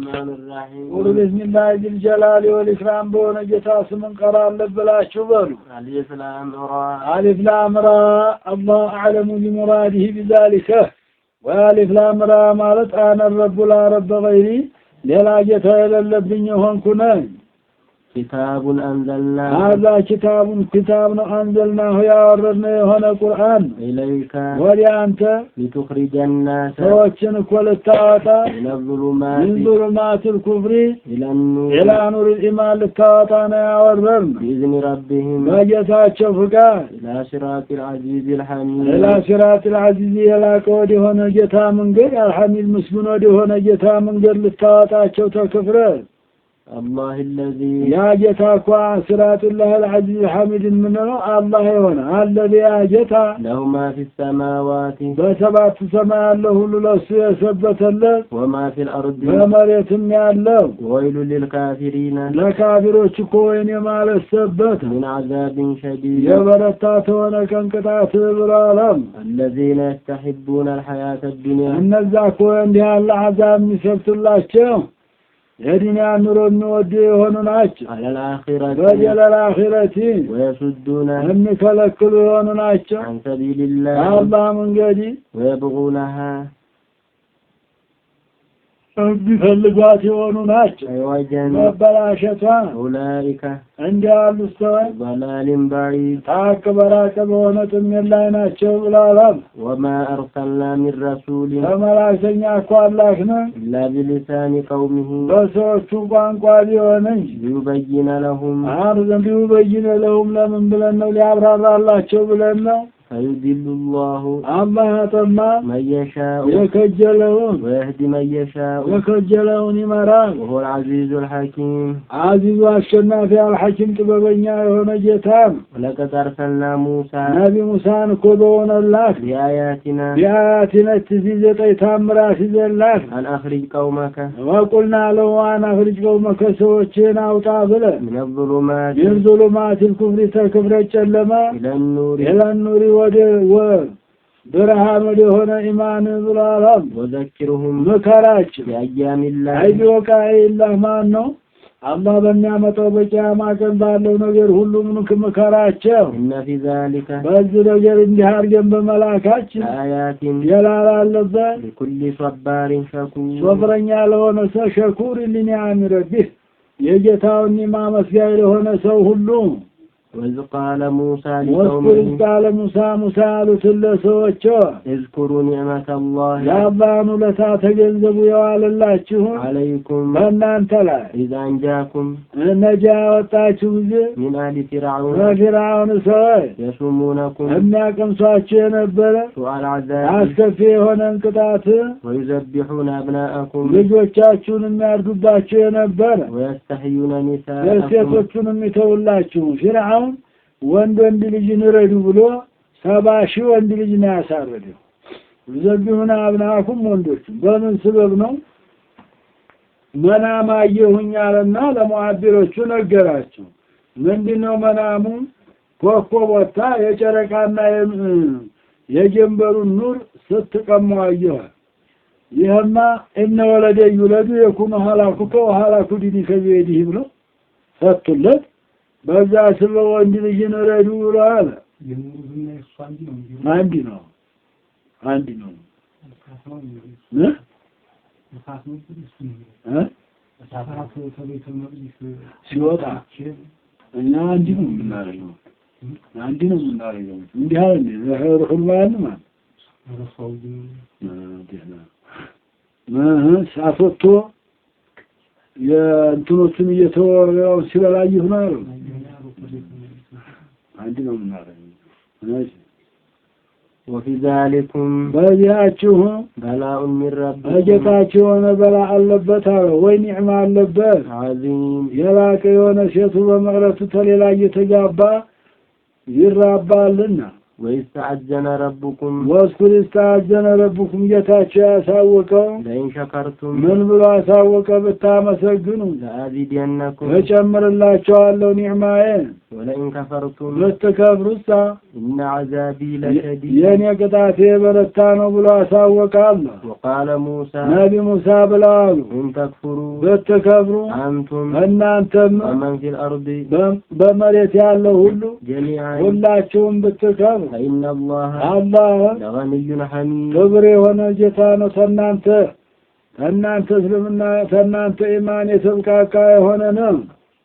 الرحمن الرحيم قل بسم الله ذي الجلال والإكرام بون جتاس من قرار لبلا شبر ألف لام را ألف لام را الله أعلم بمراده بذلك وألف لام را مالت أنا الرب لا رب غيري لا جتا إلى اللبن هنكنان كتاب أنزلناه هذا كتاب أنزلناه يا وردنا هنا القرآن إليك ولأنت لتخرج الناس توجن كل التعاطى من من ظلمات الكفر إلى نور الإيمان للتعاطى يا وردنا بإذن ربهم بجتات شفقان إلى صراط العزيز الحميد إلى صراط العزيز إلى كودي هنا جتا من قل الحميد مسلم ودي هنا جتا من قل للتعاطى شوتا كفر الله الذي يا جتا كوا صراط الله العزيز الحميد منه الله هنا الذي يا جتا له ما في السماوات بسبعة سماء له للسوء سبت الله وما في الأرض ومريت الله ويل للكافرين لكافروች كوين ما لسبت من عذاب شديد يبرتاتون كنقطات بالعالم الذين يستحبون الحياة الدنيا እነዛ كوين دي الله عذاب የሚሰብቱላቸው የዱንያ ኑሮ የሚወዱ የሆኑ ናቸው على الآخرة ወጀለ الآخرة ويصدون የሚከለክሉ የሆኑ ናቸው عن سبيل الله አላህ መንገዲ ويبغونها የሚፈልጓት የሆኑ ናቸው عوجا መበላሸቷ أولئك እንዲያሉ ሰዎች ضلال بعيد ታከበራከ በሆነ ጥሜት ላይ ናቸው ብለዋል وما أرسلنا من رسول ተመላእክተኛ እኮ አላህነ إلا بلسان قومه በሰዎቹ ቋንቋ ሊሆን እንጂ ليبين لهم አርዘን ሊበይነ ለሁም ለምን ብለን ነው ሊያብራራላቸው ብለን ነው فيضل الله አላህ ተማ من يشاء የከጀለውን ويهدي من يشاء የከጀለውን ይመራል وهو العزيز الحكيم አዚዙ አሸናፊ አልሐኪም ጥበበኛ የሆነ ጌታ ولقد أرسلنا موسى ነቢ ሙሳን እኮ በሆነላት بآياتنا ትዚዘጠኝ ታምራት ይዘላት أن أخرج قومك ወቁልና ለው አን አኽሪጅ ቀውመከ ሰዎችን አውጣ ብለን من الظلمات من ظلمات الكفر ተክፍረ ጨለማ إلى النور إلى النور برهان ወደ ሆነ ኢማን ብለዋል وذكرهم መከራቸው بأيام الله አይዶቃ ኢላህ ማን ነው አላህ በሚያመጣው በቂያማ ቀን ባለው ነገር ሁሉ ምንም ከመከራቸው إن في ذلك በዚህ ነገር እንዲህ አድርገን በመላካችን آيات ያላለበት لكل صبار شكور ሶብረኛ ለሆነ ሰው ሸኩር ለኒዓም ረቢህ የጌታውን ኒዕማ መስጋይ ለሆነ ሰው ሁሉ وإذ قال موسى واذكر لقومه قال موسى ለሰዎቹ اذكروا نعمة الله ያባኑ ለታ ተገንዘቡ ያዋለላችሁ عليكم በእናንተ ላይ إذا أنجاكم ነጃ ወጣችሁ ጊዜ من آل فرعون ከፊርዓውን ሰዎች يسومونكم የሚያቀምሷችሁ የነበረ سوء العذاب አስከፊ የሆነ ቅጣት ويذبحون أبناءكم ልጆቻችሁን የሚያርዱባችሁ የነበረ ويستحيون نساءكم ለሴቶቹን የሚተውላችሁ ፊርዓውን ወንድ ልጅን ረዱ ብሎ 70,000 ወንድ ልጅ ነው ያሳረደው ዘግሁና አብናኩም ወንዶች በምን ስበብ ነው መናማ ይሁኛልና ለሙአቢሮቹ ነገራቸው ምንድነው መናሙ ኮከቦታ የጨረቃና የጀንበሩን ኑር ስትቀማው አየሁ ይሄማ እነ ወለደ ይወለዱ የኩኑ ሐላኩከ ወሐላኩ ዲኒ ከቤዲህ ብሎ ፈትለት በዛ ስበብ ወንድ ልጅን ረዱ ብለዋል አንድ ነው ሲወጣ እና አንድ ነው የምናረገው እንዲህ አይደል ሩህል ማለት ሳፎቶ የእንትኖቹን እየተወራው ሲበላይ ይሆናል አንድ ነው የምናረገው وفي ذلكم በዚያችሁ بلاء من ربكم አጀታችሁ ሆነ በላ አለበት ወይ ኒዕማ አለበት عظيم የላቀ የሆነ ሴቱ በመቅረቱ ተሌላ እየተጋባ ይራባልና ويستعجن ربكم واذكر استعجن ربكم ጌታቸው ያሳወቀው لئن شكرتم ምን ብሎ አሳወቀ ብታመሰግኑ لأزيدنكم እጨምርላችኋለሁ ኒዕማዬን ولئن كفرتم ብትከፍሩሳ إن عذابي لشديد የኔ ቅጣቴ በረታ ነው ብሎ አሳወቀ አላህ وقال موسى ነቢ ሙሳ ብለዋል إن تكفروا ብትከፍሩ أنتم እናንተም ومن في الأرض በመሬት ያለው ሁሉ جميعا ሁላችሁም ብትከፍሩ فإن الله አላህ لغني حميد ክብር የሆነ ጌታ ነው ተናንተ እስልምና ተናንተ ኢማን የተብቃቃ የሆነ ነው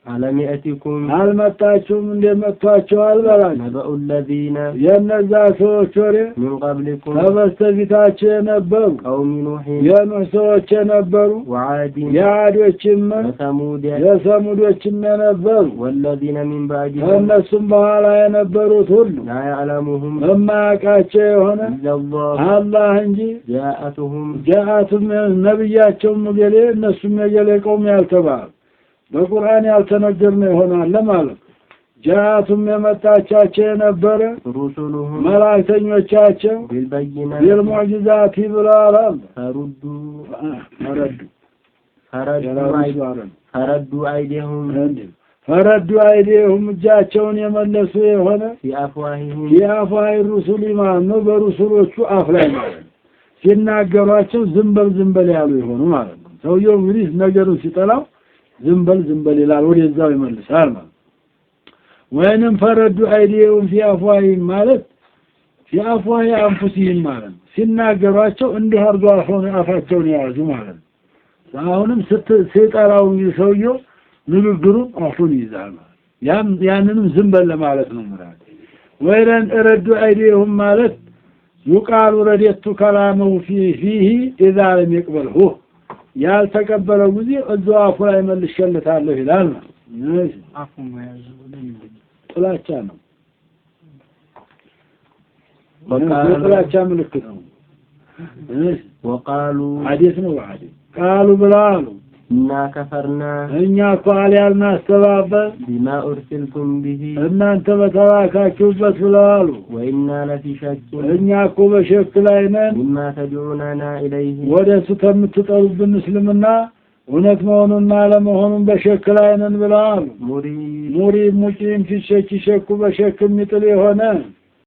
ألم يأتكم አልመጣችሁም እንደመጣችሁ አልበላችሁ نبأ الذين የነዛ ሰዎች ወሬ من قبلكم ከበስተፊታችሁ የነበሩ قوم نوح የኑህ ሰዎች የነበሩ وعاد የዓዶችም وثمود የሰሙዶችም የነበሩ والذين من بعدهم ከእነሱም በኋላ የነበሩት ሁሉ لا يعلمهم የማያውቃቸው የሆነ إلا الله አላህ እንጂ جاءتهم ነብያቸውም ገሌ እነሱም የገሌ ቀውም ያልተባሉ በቁርአን ያልተነገረ ይሆናል ለማለት ጃአቱም የመጣቻቸው የነበረ رسلهم መላእክተኞቻቸው بالبينات بالمعجزات ብለዋል فردوا أيديهم ፈረዱ እጃቸውን የመለሱ የሆነ في أفواههم የአፋይ ሩሱል ማን ነው በሩሱሎቹ አፍ ላይ ማለት ሲናገሯቸው ዝምበል ያሉ ይሆኑ ማለት ነው ሰውየው እንግዲህ ነገሩን ሲጠላው ዝምበል ይላል ወደዛው ይመልሳል ማለት ወይንም ፈረዱ አይዲየውን في ማለት في أفواه أنفسهم ማለት ሲናገሯቸው እንዲህ አርጎ አፋቸውን ያዙ ማለት አሁንም ሲጠራው ሰውየው ንግግሩ አፉን ይዛል ያንንም ዝምበል ለማለት ነው ማለት ወይረን ረዱ አይዲየውን ማለት يقال رديت كلامه فيه إذا لم يقبله ያልተቀበለው ጊዜ እዛው አፉ ላይ መልሽለታለሁ ይላል ነው አፉ መያዝ ጥላቻ ነው ጥላቻ ምልክት ነው وقالوا حديث ነው حديث قالوا بلالو إنا كفرنا እኛ ቃል ያልናስተባበል بما أرسلتم به እናንተ በተላካችሁበት ብለዋል وإنا لفي شك እኛ እኮ በሸክ ላይ ነን مما تدعوننا إليه ወደሱ ከምትጠሩብን እስልምና እውነት መሆኑንና ለመሆኑን በሸክ ላይ ነን ብለዋል ሙሪ ሙቂም ፊሸክ በሸክ የሚጥል የሆነ